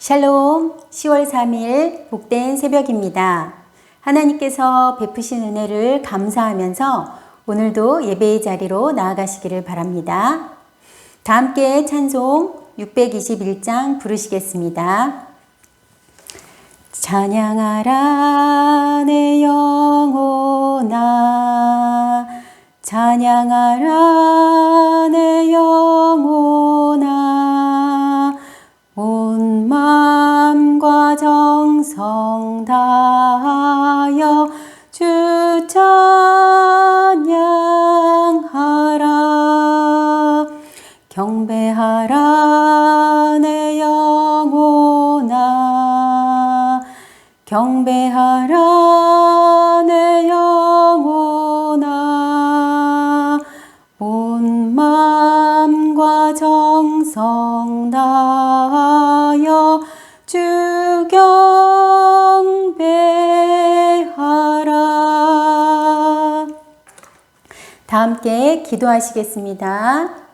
샬롬, 10월 3일 복된 새벽입니다. 하나님께서 베푸신 은혜를 감사하면서 오늘도 예배의 자리로 나아가시기를 바랍니다. 다 함께 찬송 621장 부르시겠습니다. 찬양하라 내 영혼아, 찬양하라 내 영혼아, 온 마음과 정성 다하여 주 찬양하라. 경배하라 내 영혼아, 경배하라 내 영혼아, 온 마음과 정성 다하여 주 경배하라. 다 함께 기도하시겠습니다.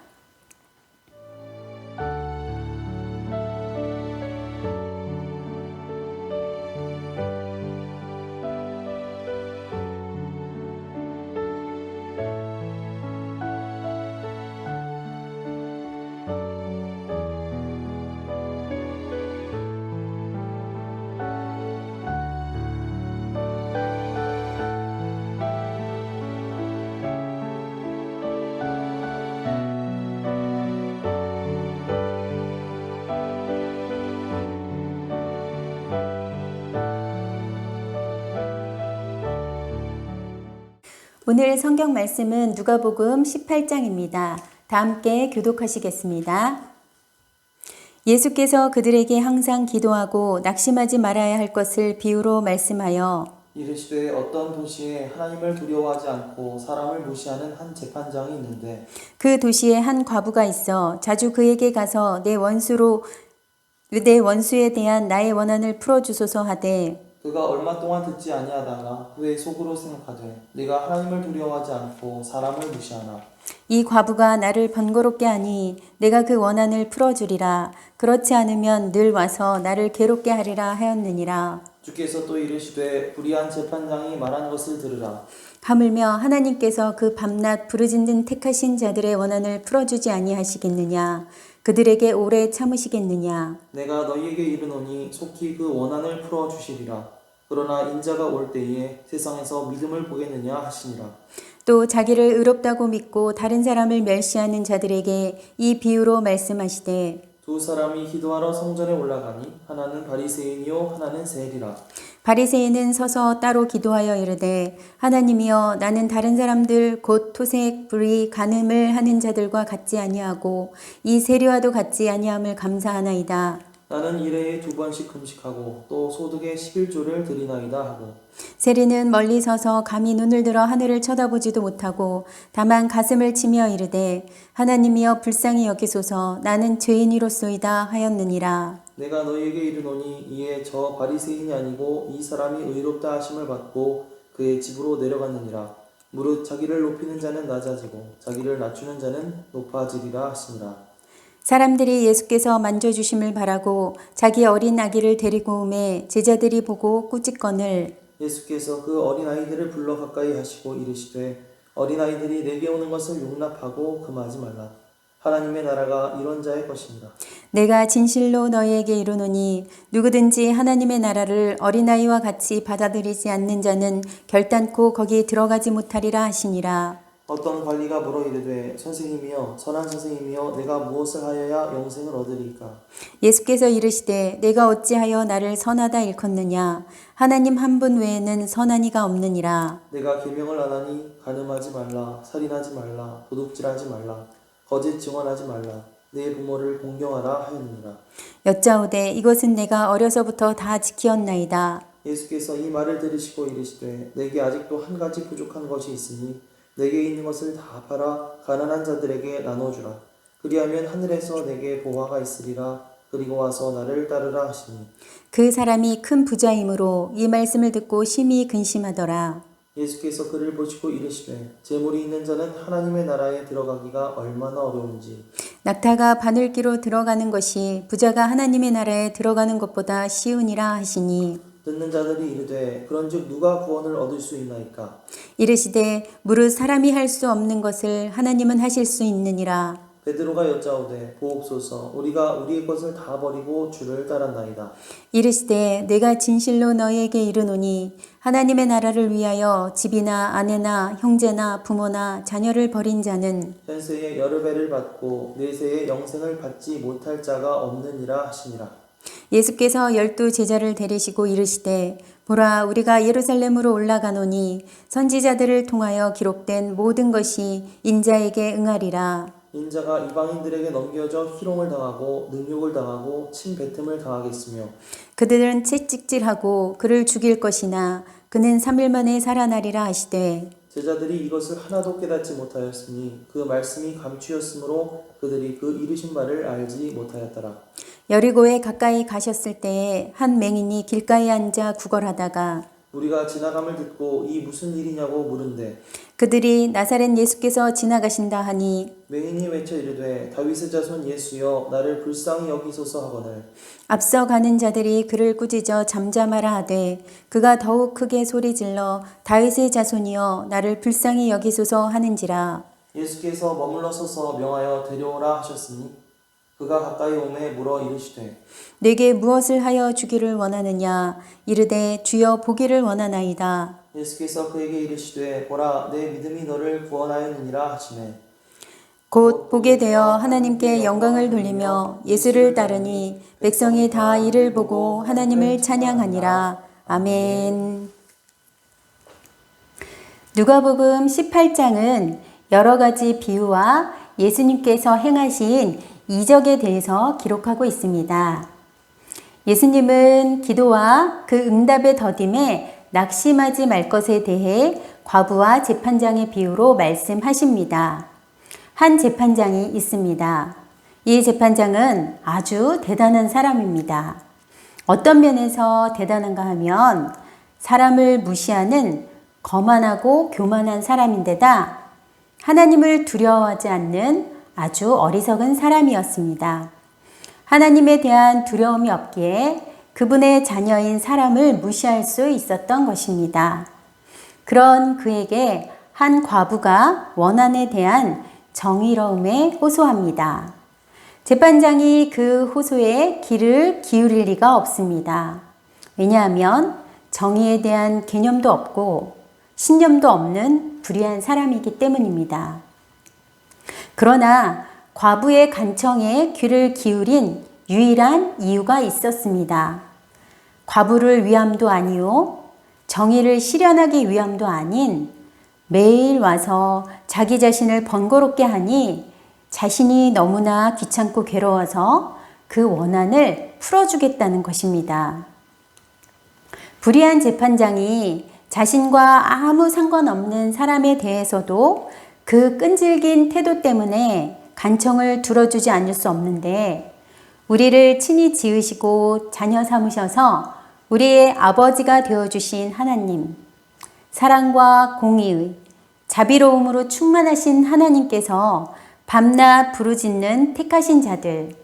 오늘 성경 말씀은 누가복음 18장입니다. 다 함께 교독하시겠습니다. 예수께서 그들에게 항상 기도하고 낙심하지 말아야 할 것을 비유로 말씀하여 이르시되 어떤 도시에 하나님을 두려워하지 않고 사람을 무시하는 한 재판장이 있는데 그 도시에 한 과부가 있어 자주 그에게 가서 내 원수에 대한 나의 원한을 풀어주소서 하되 그가 얼마 동안 듣지 아니하다가 후에 속으로 생각하되 내가 하나님을 두려워하지 않고 사람을 무시하나 이 과부가 나를 번거롭게 하니 내가 그 원한을 풀어주리라. 그렇지 않으면 늘 와서 나를 괴롭게 하리라 하였느니라. 주께서 또 이르시되 불의한 재판장이 말한 것을 들으라. 하물며 하나님께서 그 밤낮 부르짖는 택하신 자들의 원한을 풀어주지 아니하시겠느냐. 그들에게 오래 참으시겠느냐. 내가 너희에게 이르노니 속히 그 원한을 풀어주시리라. 그러나 인자가 올 때에 세상에서 믿음을 보겠느냐 하시니라. 또 자기를 의롭다고 믿고 다른 사람을 멸시하는 자들에게 이 비유로 말씀하시되 두 사람이 기도하러 성전에 올라가니 하나는 바리새인이요 하나는 세리라. 바리새인은 서서 따로 기도하여 이르되 하나님이여 나는 다른 사람들 곧 토색, 불의, 간음을 하는 자들과 같지 아니하고 이 세리와도 같지 아니함을 감사하나이다. 나는 일해에 2번씩 금식하고 또 소득의 11조를 드리나이다 하고 세리는 멀리 서서 감히 눈을 들어 하늘을 쳐다보지도 못하고 다만 가슴을 치며 이르되 하나님이여 불쌍히 여기소서 나는 죄인이로소이다 하였느니라. 내가 너희에게 이르노니 이에 저 바리새인이 아니고 이 사람이 의롭다 하심을 받고 그의 집으로 내려갔느니라. 무릇 자기를 높이는 자는 낮아지고 자기를 낮추는 자는 높아지리라 하시니라. 사람들이 예수께서 만져주심을 바라고 자기 어린 아기를 데리고 오매 제자들이 보고 꾸짖거늘 예수께서 그 어린아이들을 불러 가까이 하시고 이르시되 어린아이들이 내게 오는 것을 용납하고 금하지 말라. 하나님의 나라가 이런 자의 것입니다. 내가 진실로 너희에게 이르노니 누구든지 하나님의 나라를 어린아이와 같이 받아들이지 않는 자는 결단코 거기 들어가지 못하리라 하시니라. 어떤 관리가 물어 이르되 선생님이여 선한 선생님이여 내가 무엇을 하여야 영생을 얻으리까? 예수께서 이르시되 내가 어찌하여 나를 선하다 일컫느냐. 하나님 한 분 외에는 선한 이가 없느니라. 내가 계명을 안 하니 간음하지 말라, 살인하지 말라, 도둑질하지 말라, 거짓 증언하지 말라, 내 부모를 공경하라 하였느니라. 여짜오되 이것은 내가 어려서부터 다 지키었나이다. 예수께서 이 말을 들으시고 이르시되 내게 아직도 한 가지 부족한 것이 있으니 내게 있는 것을 다 팔아 가난한 자들에게 나눠주라. 그리하면 하늘에서 내게 보화가 있으리라. 그리고 와서 나를 따르라 하시니 그 사람이 큰 부자이므로 이 말씀을 듣고 심히 근심하더라. 예수께서 그를 보시고 이르시되 재물이 있는 자는 하나님의 나라에 들어가기가 얼마나 어려운지. 낙타가 바늘기로 들어가는 것이 부자가 하나님의 나라에 들어가는 것보다 쉬우니라 하시니 듣는 자들이 이르되 그런즉 누가 구원을 얻을 수 있나이까. 이르시되 무릇 사람이 할 수 없는 것을 하나님은 하실 수 있느니라. 베드로가 여짜오되 보옵소서 우리가 우리의 것을 다 버리고 주를 따랐나이다. 이르시되 내가 진실로 너희에게 이르노니 하나님의 나라를 위하여 집이나 아내나 형제나 부모나 자녀를 버린 자는 현세에 여러 배를 받고 내세에 영생을 받지 못할 자가 없느니라 하시니라. 예수께서 12 제자를 데리시고 이르시되 보라 우리가 예루살렘으로 올라가노니 선지자들을 통하여 기록된 모든 것이 인자에게 응하리라. 인자가 이방인들에게 넘겨져 희롱을 당하고 능욕을 당하고 침뱉음을 당하겠으며 그들은 채찍질하고 그를 죽일 것이나 그는 3일 만에 살아나리라 하시되 제자들이 이것을 하나도 깨닫지 못하였으니 그 말씀이 감추였으므로 그들이 그 이르신 바를 알지 못하였더라. 여리고에 가까이 가셨을 때에 한 맹인이 길가에 앉아 구걸하다가 우리가 지나감을 듣고 이 무슨 일이냐고 물은데 그들이 나사렛 예수께서 지나가신다 하니 맹인이 외쳐 이르되 다윗의 자손 예수여 나를 불쌍히 여기소서 하거늘 앞서 가는 자들이 그를 꾸짖어 잠잠하라 하되 그가 더욱 크게 소리질러 다윗의 자손이여 나를 불쌍히 여기소서 하는지라. 예수께서 머물러 서서 명하여 데려오라 하셨으니 그가 가까이 오매 물어 이르시되 내게 무엇을 하여 주기를 원하느냐 이르되 주여 보기를 원하나이다. 예수께서 그에게 이르시되 보라 내 믿음이 너를 구원하였느니라 하시매 곧 보게 되어 하나님께 영광을 돌리며 예수를 따르니 백성이 다 이를 보고 하나님을 찬양하니라. 아멘. 누가복음 18장은 여러 가지 비유와 예수님께서 행하신 이적에 대해서 기록하고 있습니다. 예수님은 기도와 그 응답의 더딤에 낙심하지 말 것에 대해 과부와 재판장의 비유로 말씀하십니다. 한 재판장이 있습니다. 이 재판장은 아주 대단한 사람입니다. 어떤 면에서 대단한가 하면 사람을 무시하는 거만하고 교만한 사람인데다 하나님을 두려워하지 않는 아주 어리석은 사람이었습니다. 하나님에 대한 두려움이 없기에 그분의 자녀인 사람을 무시할 수 있었던 것입니다. 그런 그에게 한 과부가 원한에 대한 정의로움에 호소합니다. 재판장이 그 호소에 귀를 기울일 리가 없습니다. 왜냐하면 정의에 대한 개념도 없고 신념도 없는 불의한 사람이기 때문입니다. 그러나 과부의 간청에 귀를 기울인 유일한 이유가 있었습니다. 과부를 위함도 아니요, 정의를 실현하기 위함도 아닌 매일 와서 자기 자신을 번거롭게 하니 자신이 너무나 귀찮고 괴로워서 그 원한을 풀어주겠다는 것입니다. 불의한 재판장이 자신과 아무 상관없는 사람에 대해서도 그 끈질긴 태도 때문에 간청을 들어주지 않을 수 없는데 우리를 친히 지으시고 자녀 삼으셔서 우리의 아버지가 되어주신 하나님, 사랑과 공의, 자비로움으로 충만하신 하나님께서 밤낮 부르짖는 택하신 자들,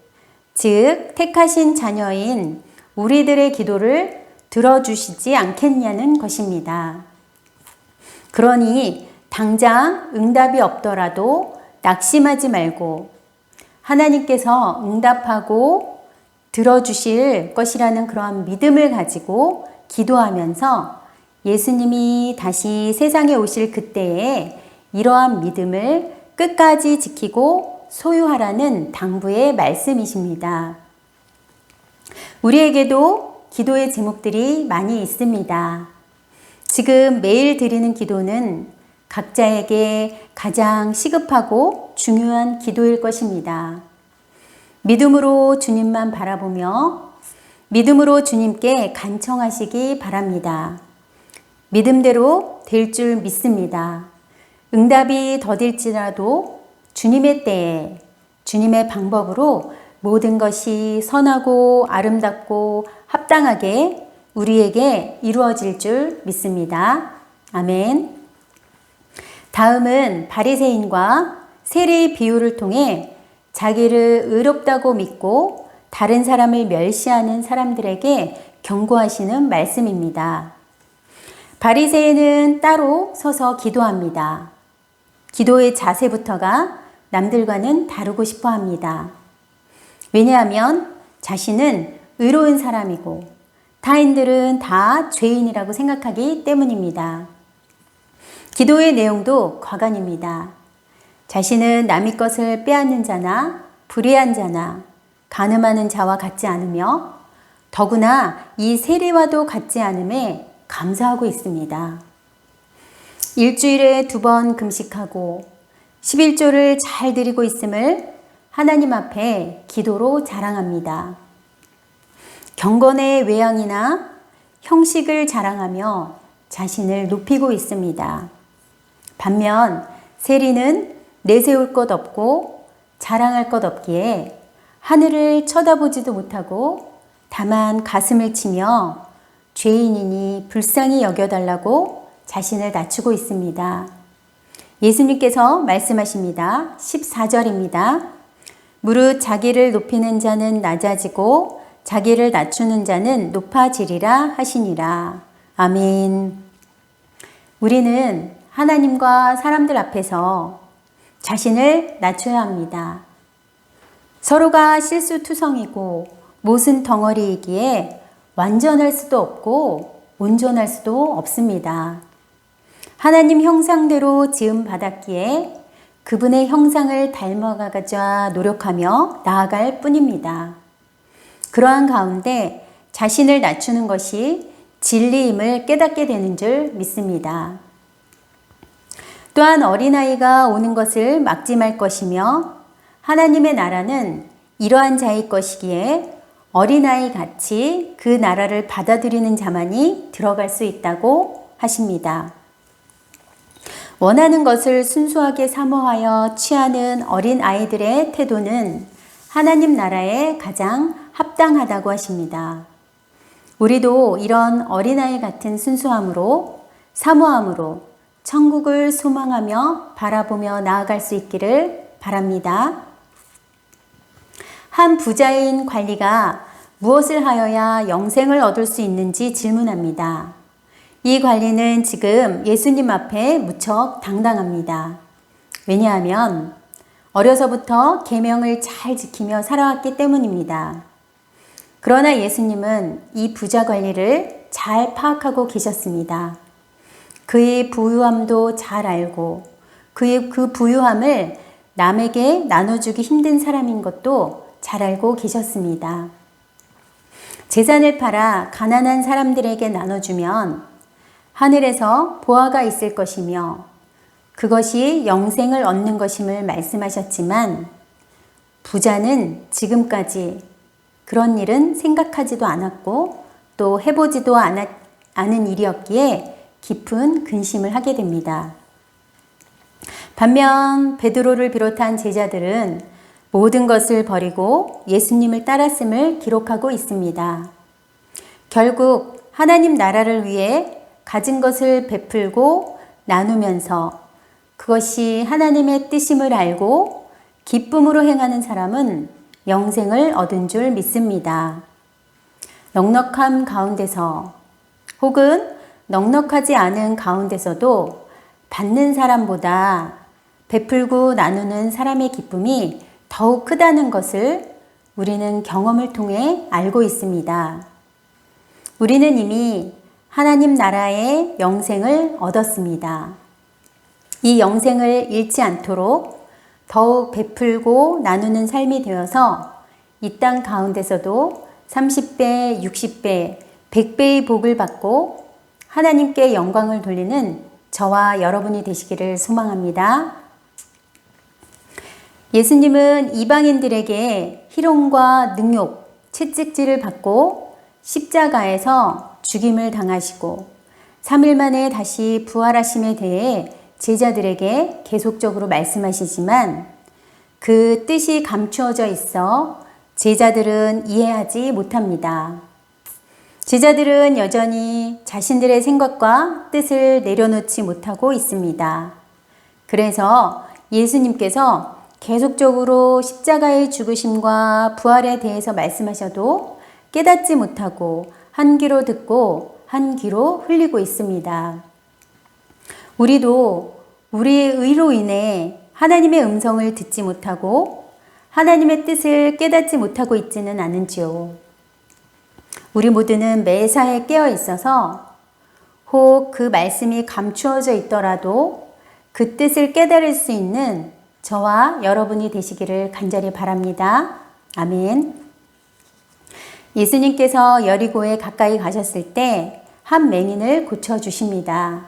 즉 택하신 자녀인 우리들의 기도를 들어주시지 않겠냐는 것입니다. 그러니 당장 응답이 없더라도 낙심하지 말고 하나님께서 응답하고 들어주실 것이라는 그러한 믿음을 가지고 기도하면서 예수님이 다시 세상에 오실 그때에 이러한 믿음을 끝까지 지키고 소유하라는 당부의 말씀이십니다. 우리에게도 기도의 제목들이 많이 있습니다. 지금 매일 드리는 기도는 각자에게 가장 시급하고 중요한 기도일 것입니다. 믿음으로 주님만 바라보며 믿음으로 주님께 간청하시기 바랍니다. 믿음대로 될 줄 믿습니다. 응답이 더딜지라도 주님의 때에 주님의 방법으로 모든 것이 선하고 아름답고 합당하게 우리에게 이루어질 줄 믿습니다. 아멘. 다음은 바리새인과 세리의 비유를 통해 자기를 의롭다고 믿고 다른 사람을 멸시하는 사람들에게 경고하시는 말씀입니다. 바리새인은 따로 서서 기도합니다. 기도의 자세부터가 남들과는 다르고 싶어 합니다. 왜냐하면 자신은 의로운 사람이고 타인들은 다 죄인이라고 생각하기 때문입니다. 기도의 내용도 과간입니다. 자신은 남의 것을 빼앗는 자나 불의한 자나 간음하는 자와 같지 않으며 더구나 이 세리와도 같지 않음에 감사하고 있습니다. 일주일에 2번 금식하고 11조를 잘 드리고 있음을 하나님 앞에 기도로 자랑합니다. 경건의 외양이나 형식을 자랑하며 자신을 높이고 있습니다. 반면 세리는 내세울 것 없고 자랑할 것 없기에 하늘을 쳐다보지도 못하고 다만 가슴을 치며 죄인이니 불쌍히 여겨달라고 자신을 낮추고 있습니다. 예수님께서 말씀하십니다. 14절입니다. 무릇 자기를 높이는 자는 낮아지고 자기를 낮추는 자는 높아지리라 하시니라. 아멘. 우리는 하나님과 사람들 앞에서 자신을 낮춰야 합니다. 서로가 실수투성이고 모순 덩어리이기에 완전할 수도 없고 온전할 수도 없습니다. 하나님 형상대로 지음 받았기에 그분의 형상을 닮아가자 노력하며 나아갈 뿐입니다. 그러한 가운데 자신을 낮추는 것이 진리임을 깨닫게 되는 줄 믿습니다. 또한 어린아이가 오는 것을 막지 말 것이며 하나님의 나라는 이러한 자의 것이기에 어린아이 같이 그 나라를 받아들이는 자만이 들어갈 수 있다고 하십니다. 원하는 것을 순수하게 사모하여 취하는 어린아이들의 태도는 하나님 나라에 가장 합당하다고 하십니다. 우리도 이런 어린아이 같은 순수함으로 사모함으로 천국을 소망하며 바라보며 나아갈 수 있기를 바랍니다. 한 부자인 관리가 무엇을 하여야 영생을 얻을 수 있는지 질문합니다. 이 관리는 지금 예수님 앞에 무척 당당합니다. 왜냐하면 어려서부터 계명을 잘 지키며 살아왔기 때문입니다. 그러나 예수님은 이 부자 관리를 잘 파악하고 계셨습니다. 그의 부유함도 잘 알고 그의 그 부유함을 남에게 나눠주기 힘든 사람인 것도 잘 알고 계셨습니다. 재산을 팔아 가난한 사람들에게 나눠주면 하늘에서 보화가 있을 것이며 그것이 영생을 얻는 것임을 말씀하셨지만 부자는 지금까지 그런 일은 생각하지도 않았고 또 해보지도 않은 일이었기에 깊은 근심을 하게 됩니다. 반면 베드로를 비롯한 제자들은 모든 것을 버리고 예수님을 따랐음을 기록하고 있습니다. 결국 하나님 나라를 위해 가진 것을 베풀고 나누면서 그것이 하나님의 뜻임을 알고 기쁨으로 행하는 사람은 영생을 얻은 줄 믿습니다. 넉넉함 가운데서 혹은 넉넉하지 않은 가운데서도 받는 사람보다 베풀고 나누는 사람의 기쁨이 더욱 크다는 것을 우리는 경험을 통해 알고 있습니다. 우리는 이미 하나님 나라의 영생을 얻었습니다. 이 영생을 잃지 않도록 더욱 베풀고 나누는 삶이 되어서 이 땅 가운데서도 30배, 60배, 100배의 복을 받고 하나님께 영광을 돌리는 저와 여러분이 되시기를 소망합니다. 예수님은 이방인들에게 희롱과 능욕, 채찍질을 받고 십자가에서 죽임을 당하시고 3일 만에 다시 부활하심에 대해 제자들에게 계속적으로 말씀하시지만 그 뜻이 감추어져 있어 제자들은 이해하지 못합니다. 제자들은 여전히 자신들의 생각과 뜻을 내려놓지 못하고 있습니다. 그래서 예수님께서 계속적으로 십자가의 죽으심과 부활에 대해서 말씀하셔도 깨닫지 못하고 한 귀로 듣고 한 귀로 흘리고 있습니다. 우리도 우리의 의로 인해 하나님의 음성을 듣지 못하고 하나님의 뜻을 깨닫지 못하고 있지는 않은지요. 우리 모두는 매사에 깨어 있어서 혹 그 말씀이 감추어져 있더라도 그 뜻을 깨달을 수 있는 저와 여러분이 되시기를 간절히 바랍니다. 아멘. 예수님께서 여리고에 가까이 가셨을 때 한 맹인을 고쳐주십니다.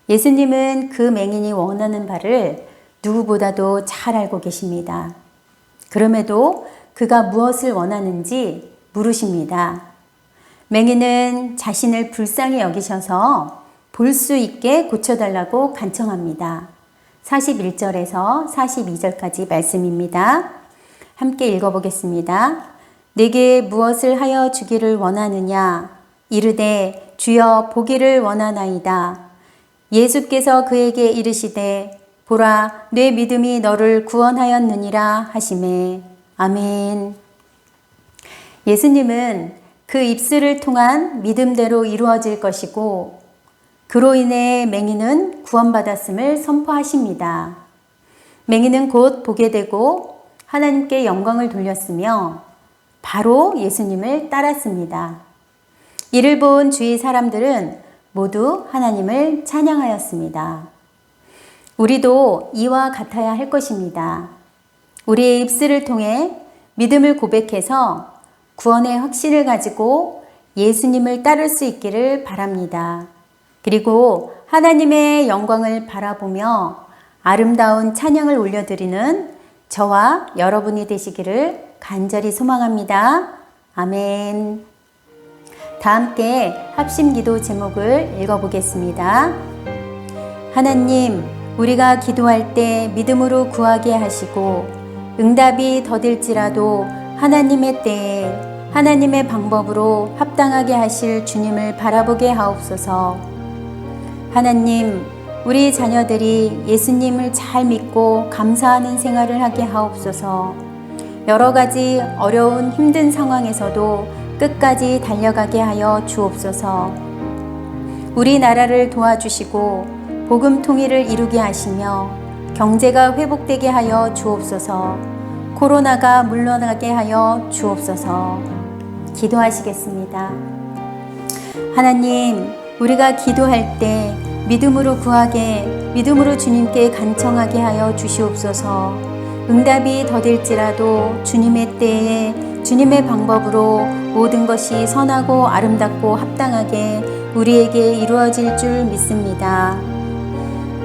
예수님은 그 맹인이 원하는 바를 누구보다도 잘 알고 계십니다. 그럼에도 그가 무엇을 원하는지 물으십니다. 맹인은 자신을 불쌍히 여기셔서 볼 수 있게 고쳐달라고 간청합니다. 41절에서 42절까지 말씀입니다. 함께 읽어보겠습니다. 내게 무엇을 하여 주기를 원하느냐? 이르되 주여 보기를 원하나이다. 예수께서 그에게 이르시되 보라 내 믿음이 너를 구원하였느니라 하시매. 아멘. 예수님은 그 입술을 통한 믿음대로 이루어질 것이고 그로 인해 맹인은 구원받았음을 선포하십니다. 맹인은 곧 보게 되고 하나님께 영광을 돌렸으며 바로 예수님을 따랐습니다. 이를 본 주위 사람들은 모두 하나님을 찬양하였습니다. 우리도 이와 같아야 할 것입니다. 우리의 입술을 통해 믿음을 고백해서 구원의 확신을 가지고 예수님을 따를 수 있기를 바랍니다. 그리고 하나님의 영광을 바라보며 아름다운 찬양을 올려드리는 저와 여러분이 되시기를 간절히 소망합니다. 아멘. 다 함께 합심기도 제목을 읽어보겠습니다. 하나님, 우리가 기도할 때 믿음으로 구하게 하시고 응답이 더딜지라도 하나님의 때에 하나님의 방법으로 합당하게 하실 주님을 바라보게 하옵소서. 하나님, 우리 자녀들이 예수님을 잘 믿고 감사하는 생활을 하게 하옵소서. 여러 가지 어려운 힘든 상황에서도 끝까지 달려가게 하여 주옵소서. 우리나라를 도와주시고 복음 통일을 이루게 하시며 경제가 회복되게 하여 주옵소서. 코로나가 물러나게 하여 주옵소서. 기도하시겠습니다. 하나님, 우리가 기도할 때 믿음으로 구하게, 믿음으로 주님께 간청하게 하여 주시옵소서. 응답이 더딜지라도 주님의 때에 주님의 방법으로 모든 것이 선하고 아름답고 합당하게 우리에게 이루어질 줄 믿습니다.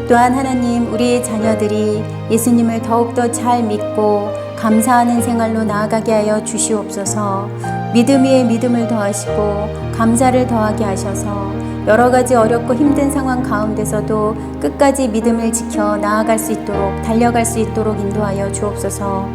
또한 하나님, 우리의 자녀들이 예수님을 더욱더 잘 믿고 감사하는 생활로 나아가게 하여 주시옵소서. 믿음 위에 믿음을 더하시고 감사를 더하게 하셔서 여러 가지 어렵고 힘든 상황 가운데서도 끝까지 믿음을 지켜 나아갈 수 있도록, 달려갈 수 있도록 인도하여 주옵소서.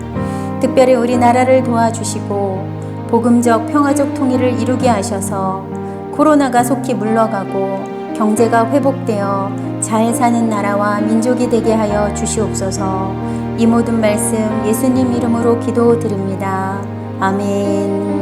특별히 우리나라를 도와주시고 복음적 평화적 통일을 이루게 하셔서 코로나가 속히 물러가고 경제가 회복되어 잘 사는 나라와 민족이 되게 하여 주시옵소서. 이 모든 말씀 예수님 이름으로 기도드립니다. 아멘.